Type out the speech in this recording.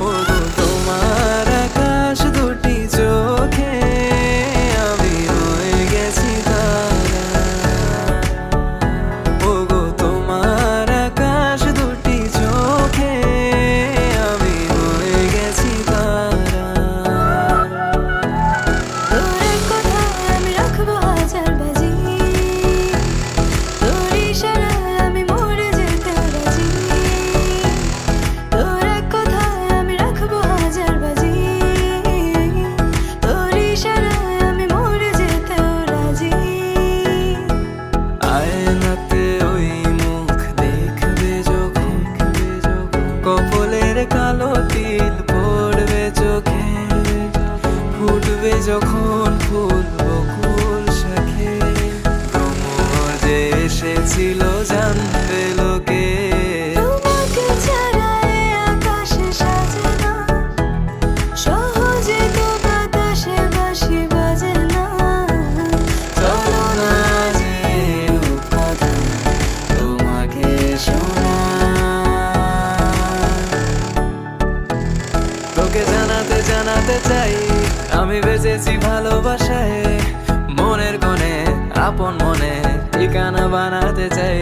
ওগো তোমার আকাশ দুটি চোখে আমি হয়ে গেছি তারা। ওগো তোমার আকাশ দুটি চোখে আমি হয়ে গেছি তারা। তোর কথা আমি রাখবো হাজার বাজি, তোর ইশারায় আমি মরে যেতে রাজি। তোর কথা আমি রাখবো হাজার বাজি, তোর ইশারায় আমি মরে যেতে রাজি। আয়নাতে ওই মুখ দেখবে যখন, কপালের কালো তিল পড়বে চোখে, ফুটবে যখন ফুল বকুল শাখে, ভ্রমর যে এসেছিল জানবে লোকে। তোমাকে ছাড়া এ আকাশে সাজে না, সহজে তো বাতাসে বাঁশি বাজে না। চলো না যে রূপকথা তোমাকে শোনাই, তোকে জানাতে জানাতে চাই আমি বেঁচেছি ভালোবাসায়, মনের কোণে আপন মনে ঠিকানা বানাতে চাই।